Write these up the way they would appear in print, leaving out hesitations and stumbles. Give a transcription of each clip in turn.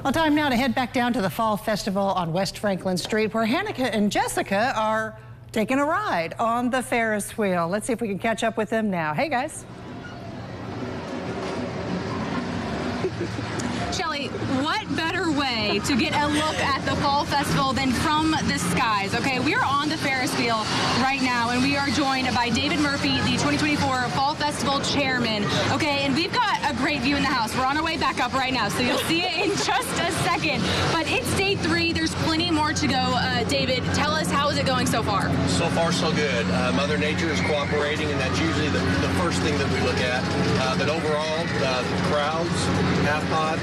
Well, time now to head back down to the Fall Festival on West Franklin Street, where Hanneke and Jessica are taking a ride on the Ferris wheel. Let's see if we can catch up with them now. Hey, guys. Shelly, what better way to get a look at the Fall Festival than from the skies? Okay, we are on the Ferris wheel right now, and we are joined by David Murphy, the 2024 Fall Festival chairman. Okay, and we've got a great view in the house. We're on our way back up right now, so you'll see it in just a second. But it's day 3. There's plenty more to go. David, tell us, how is it going so far? So far, so good. Mother Nature is cooperating, and that's usually the first thing that we look at. But overall, the crowds, half-pod,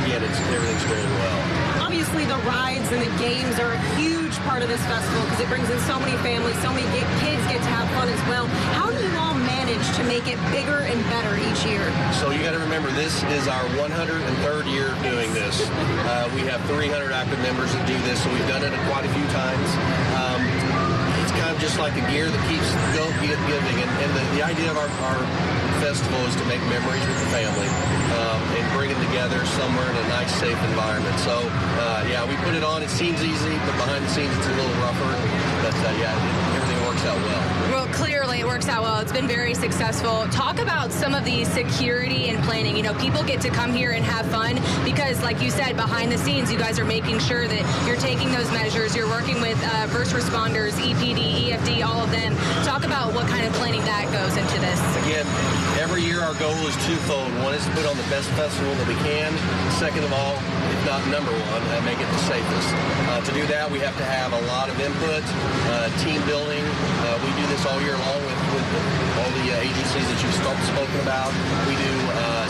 again, everything's going well. Obviously, the rides and the games are a huge part of this festival because it brings in so many families, so many kids get to have fun as well. How do you all manage to make it bigger and better each year? So you got to remember, this is our 103rd year doing this. We have 300 active members that do this, so we've done it quite a few times. It's kind of just like a gear that keeps giving, and the idea of our festival is to make memories with the family and bring them together somewhere in a nice, safe environment. So, yeah, we put it on. It seems easy, but behind the scenes it's a little rougher. But, yeah, everything works out well. Well, clearly it works out well. It's been very successful. Talk about some of the security and planning. You know, people get to come here and have fun because, like you said, behind the scenes, you guys are making sure that you're taking those measures. You're working with first responders, EPD, EFD, all of them. Talk about what kind of planning that goes into this. Again, every year our goal is twofold. One is to put on the best festival that we can. Second of all, if not number one, make it the safest. To do that, we have to have a lot of input, team building. We do this all year long with all the agencies that you've spoken about. We do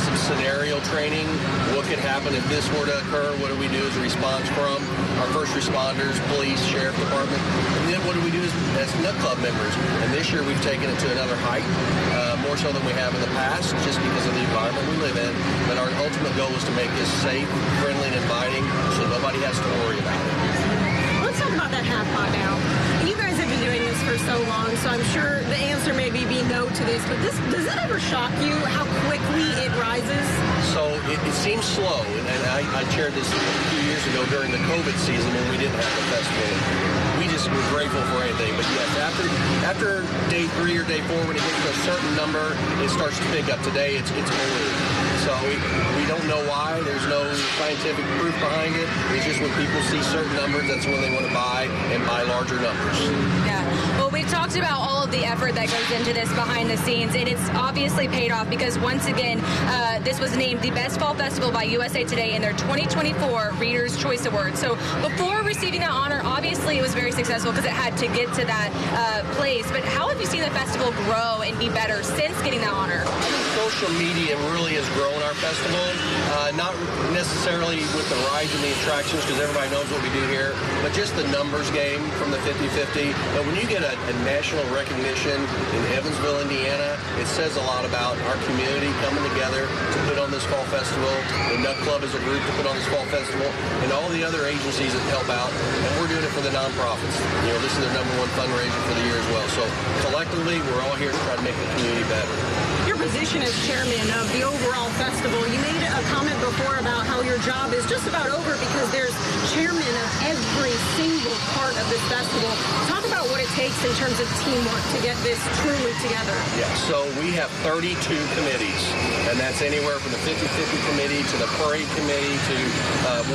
some scenario training. What could happen if this were to occur? What do we do as a response from our first responders, police, sheriff department? And then what do we do as Nut Club members? And this year we've taken it to another height, more so than we have in the past, just because of the environment we live in. But our ultimate goal is to make this safe, friendly, and inviting so nobody has to worry about it. Let's talk about that half-pot now. You guys have been doing this for so long, so I'm sure the answer may be no to this, but does it ever shock you how quickly it rises? So it seems slow, and I chaired this a few years ago during the COVID season when we didn't have the festival. We just were grateful for anything, but yes, after day 3 or day 4, when it gets to a certain number, it starts to pick up. Today, it's balloon. So we don't know why. There's no scientific proof behind it. It's just when people see certain numbers, that's when they want to buy and buy larger numbers. Yeah. Well, we've talked about all of the effort that goes into this behind the scenes, and it's obviously paid off because, once again, this was named the Best Fall Festival by USA Today in their 2024 Reader's Choice Award. So before receiving that honor, obviously it was very successful because it had to get to that place. But how have you seen the festival grow and be better since getting that honor? Social media really has grown our festival, not necessarily with the rides and the attractions because everybody knows what we do here, but just the numbers game from the 50-50. But when you get a national recognition in Evansville, Indiana, it says a lot about our community coming together to put on this fall festival. The Nut Club is a group to put on this fall festival, and all the other agencies that help out, and we're doing it for the nonprofits. You know, this is their #1 fundraiser for the year as well. So collectively, we're all here to try to make the community better. Your position as chairman of the overall festival, you made a comment before about how your job is just about over because there's chairmen of every single part of this festival. Talk about what it takes in terms of teamwork to get this truly together. Yeah, so we have 32 committees, and that's anywhere from the 50-50 committee to the parade committee to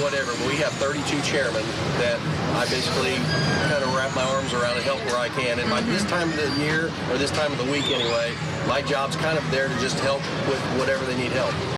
whatever. But we have 32 chairmen that I basically kind of wrap my arms around and help where I can. And by this time of the year, or this time of the week anyway, my job's kind of there to just help with whatever they need help.